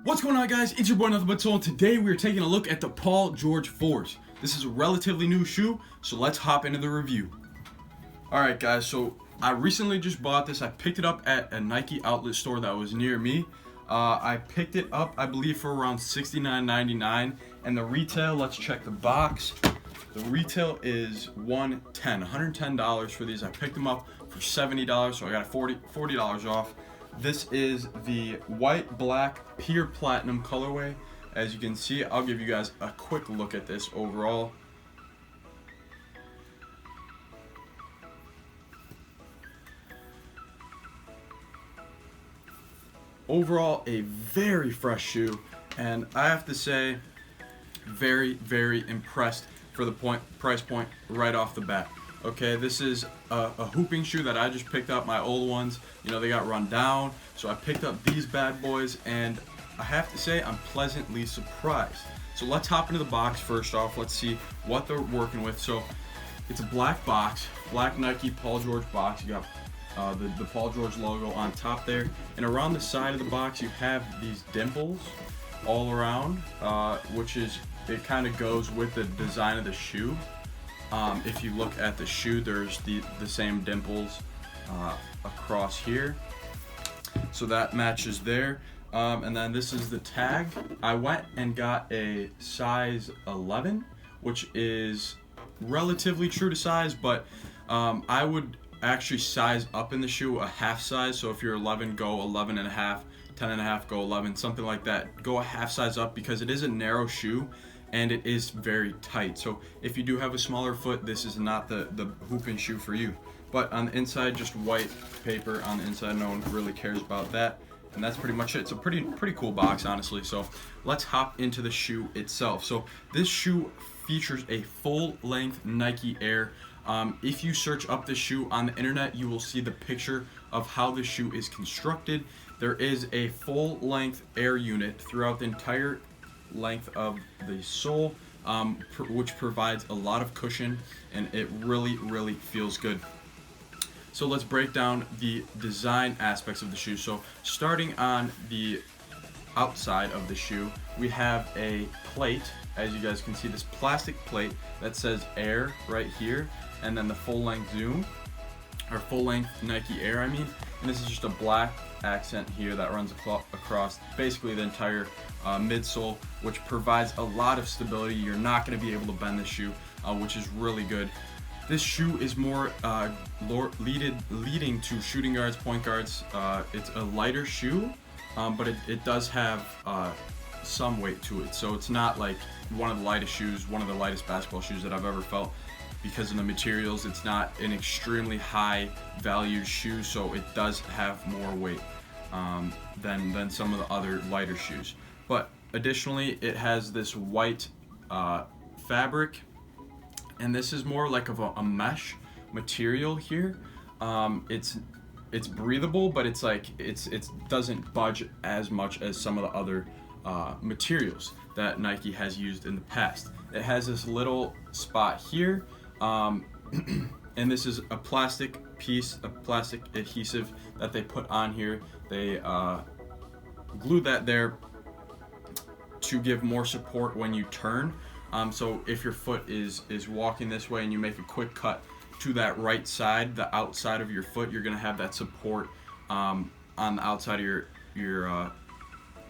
What's going on, guys? It's your boy Nothing But Soul, and today we are taking a look at the Paul George Force. This is a relatively new shoe, so let's hop into the review. Alright guys, so I recently just bought this. I picked it up at a Nike outlet store that was near me. I picked it up, I believe, for around $69.99, and the retail, let's check the box. The retail is $110 for these. I picked them up for $70, so I got $40 off. This is the white, black, pure platinum colorway. As you can see, I'll give you guys a quick look at this overall. Overall, a very fresh shoe, and I have to say, very, very impressed for the price point right off the bat. Okay, this is a hooping shoe that I just picked up. My old ones, they got run down, so I picked up these bad boys, and I have to say I'm pleasantly surprised. So let's hop into the box first off. Let's see what they're working with. So it's a black box, black Nike Paul George box. You got the Paul George logo on top there, and around the side of the box you have these dimples all around, which is, it kind of goes with the design of the shoe. If you look at the shoe, there's the same dimples across here, so that matches there. And then this is the tag. I went and got a size 11, which is relatively true to size, but I would actually size up in the shoe a half size. So if you're 11, go 11 and a half, 10 and a half, go 11, something like that. Go a half size up, because it is a narrow shoe and it is very tight. So if you do have a smaller foot, this is not the hooping shoe for you. But on the inside, just white paper on the inside. No one really cares about that. And that's pretty much it. It's a pretty cool box, honestly. So let's hop into the shoe itself. So this shoe features a full-length Nike Air. If you search up the shoe on the internet, you will see the picture of how the shoe is constructed. There is a full-length Air unit throughout the entire length of the sole, which provides a lot of cushion, and it really feels good. So let's break down the design aspects of the shoe. So starting on the outside of the shoe, we have a plate. As you guys can see, this plastic plate that says Air right here, and then the full-length Zoom, or full-length Nike Air, and this is just a black accent here that runs across basically the entire midsole, which provides a lot of stability. You're not going to be able to bend this shoe, which is really good. This shoe is more leading to shooting guards, point guards. It's a lighter shoe, but it does have some weight to it. So it's not like one of the lightest shoes, one of the lightest basketball shoes that I've ever felt, because of the materials. It's not an extremely high valued shoe, so it does have more weight than some of the other lighter shoes. But additionally, it has this white fabric, and this is more like of a mesh material here. It's breathable, but it's doesn't budge as much as some of the other materials that Nike has used in the past. It has this little spot here, and this is a plastic piece, a plastic adhesive that they put on here. They glued that there to give more support when you turn. So if your foot is walking this way and you make a quick cut to that right side, the outside of your foot, you're gonna have that support on the outside of your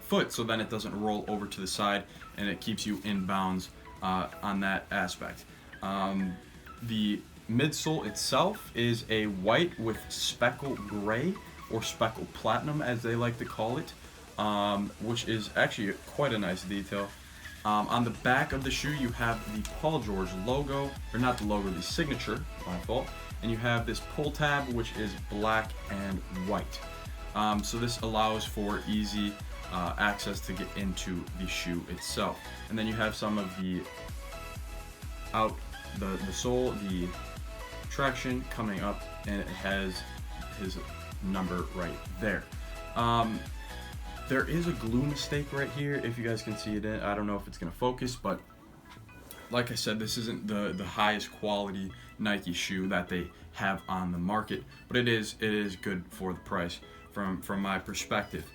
foot, so then it doesn't roll over to the side, and it keeps you in bounds on that aspect. The midsole itself is a white with speckle gray, or speckle platinum as they like to call it, which is actually quite a nice detail. On the back of the shoe, you have the Paul George logo, or not the logo, the signature, my fault, and you have this pull tab, which is black and white. So this allows for easy access to get into the shoe itself. And then you have some of the sole, the traction coming up, and it has his number right there. There is a glue mistake right here, if you guys can see it. I don't know if it's going to focus, but like I said, this isn't the highest quality Nike shoe that they have on the market, but it is good for the price from my perspective.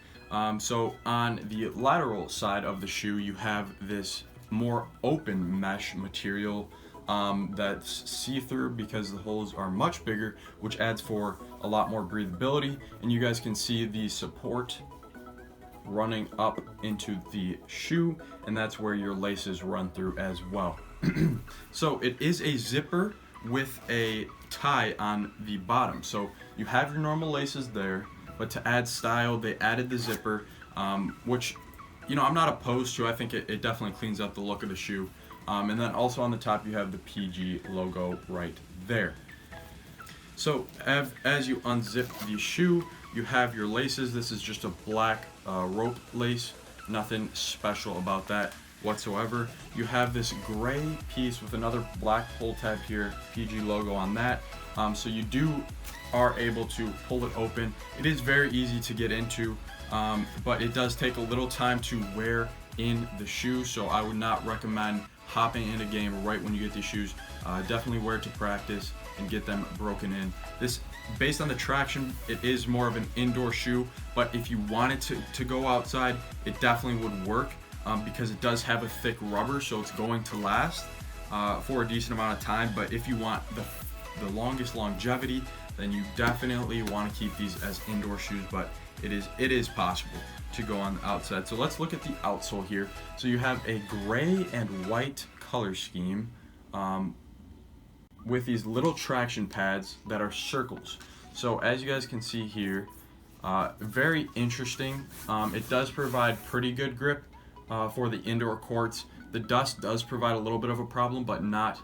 So on the lateral side of the shoe, you have this more open mesh material that's see-through because the holes are much bigger, which adds for a lot more breathability. And you guys can see the support running up into the shoe, and that's where your laces run through as well. So it is a zipper with a tie on the bottom. So you have your normal laces there, but to add style, they added the zipper, which, you know, I'm not opposed to. I think it definitely cleans up the look of the shoe. And then also on the top, you have the PG logo right there. So as you unzip the shoe, you have your laces. This is just a black rope lace, nothing special about that whatsoever. You have this gray piece with another black pull tab here, PG logo on that. So you are able to pull it open. It is very easy to get into, but it does take a little time to wear in the shoe, so I would not recommend hopping in a game right when you get these shoes. Definitely wear it to practice and get them broken in. This, based on the traction, it is more of an indoor shoe, but if you wanted to go outside, it definitely would work because it does have a thick rubber, so it's going to last for a decent amount of time. But if you want the longest longevity, then you definitely want to keep these as indoor shoes, but it is possible to go on the outside. So let's look at the outsole here. So you have a gray and white color scheme with these little traction pads that are circles. So as you guys can see here, very interesting. It does provide pretty good grip for the indoor courts. The dust does provide a little bit of a problem, but not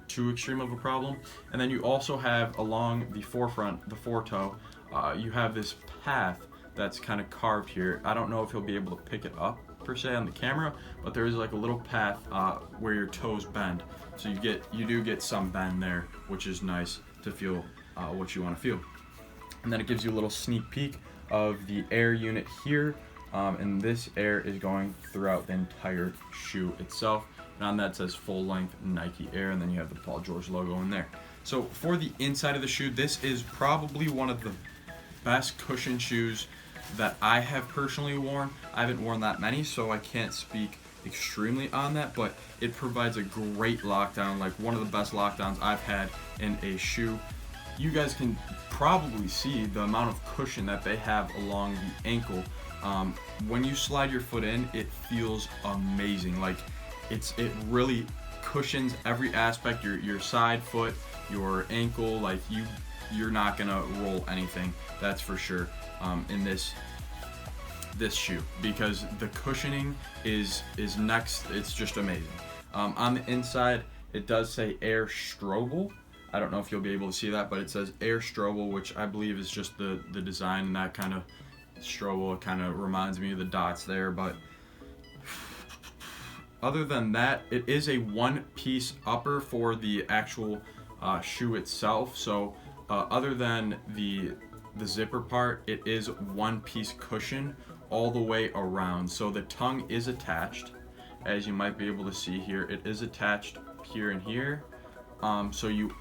too extreme of a problem. And then you also have along the forefront, the forefoot, you have this path that's kind of carved here. I don't know if you'll be able to pick it up per se on the camera, but there is like a little path where your toes bend. So you do get some bend there, which is nice to feel what you want to feel. And then it gives you a little sneak peek of the air unit here. And this air is going throughout the entire shoe itself. And on that says full length Nike Air, and then you have the Paul George logo in there. So for the inside of the shoe, this is probably one of the best cushion shoes that I have personally worn. I haven't worn that many, so I can't speak extremely on that, but it provides a great lockdown, like one of the best lockdowns I've had in a shoe. You guys can probably see the amount of cushion that they have along the ankle. When you slide your foot in, it feels amazing. Like it really cushions every aspect, your side foot, your ankle. Like you're not gonna roll anything, that's for sure, in this shoe, because the cushioning is next. It's just amazing. On the inside, it does say Air Strobel. I don't know if you'll be able to see that, but it says Air Strobel, which I believe is just the design, and that kind of Strobel kind of reminds me of the dots there. But other than that, it is a one-piece upper for the actual shoe itself. So other than the zipper part, it is one-piece cushion all the way around. So the tongue is attached, as you might be able to see here. It is attached here and here. So you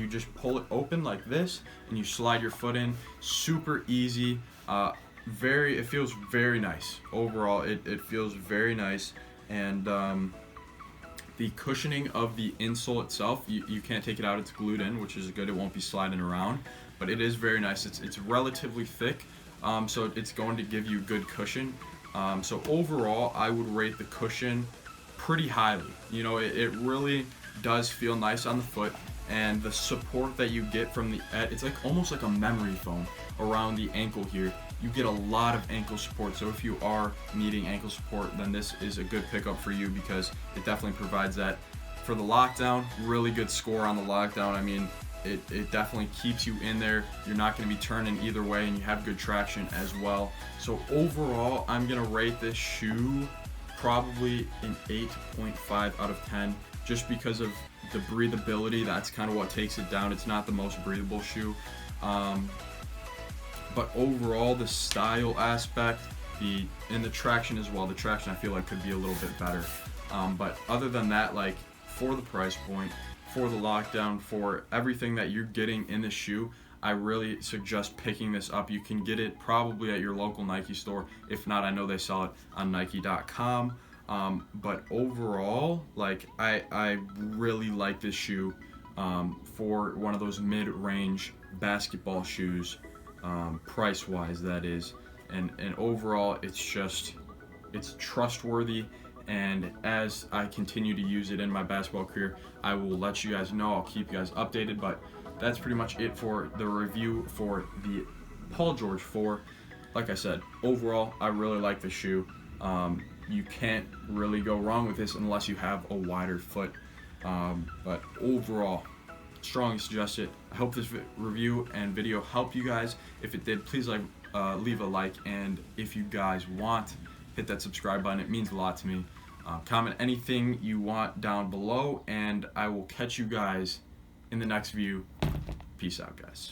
just pull it open like this, and you slide your foot in. Super easy. It feels very nice. Overall, it feels very nice. And the cushioning of the insole itself, you can't take it out. It's glued in, which is good. It won't be sliding around, but it is very nice. It's relatively thick, so it's going to give you good cushion. So overall, I would rate the cushion pretty highly. You know, it really does feel nice on the foot, and the support that you get from it's like almost like a memory foam around the ankle here. You get a lot of ankle support, so if you are needing ankle support, then this is a good pickup for you, because it definitely provides that. For the lockdown, really good score on the lockdown. I mean, it definitely keeps you in there. You're not going to be turning either way, and you have good traction as well. So overall, I'm going to rate this shoe probably an 8.5 out of 10, just because of the breathability. That's kind of what takes it down. It's not the most breathable shoe. But overall, the style aspect, and the traction as well. The traction I feel like could be a little bit better. But other than that, like for the price point, for the lockdown, for everything that you're getting in the shoe, I really suggest picking this up. You can get it probably at your local Nike store. If not, I know they sell it on Nike.com. But overall, like I really like this shoe for one of those mid-range basketball shoes, price-wise that is. And overall, it's trustworthy. And as I continue to use it in my basketball career, I will let you guys know. I'll keep you guys updated. But that's pretty much it for the review for the Paul George 4. Like I said, overall, I really like the shoe. You can't really go wrong with this unless you have a wider foot. But overall, strongly suggest it. I hope this review and video helped you guys. If it did, please leave a like. And if you guys want, hit that subscribe button. It means a lot to me. Comment anything you want down below, and I will catch you guys in the next view. Peace out, guys.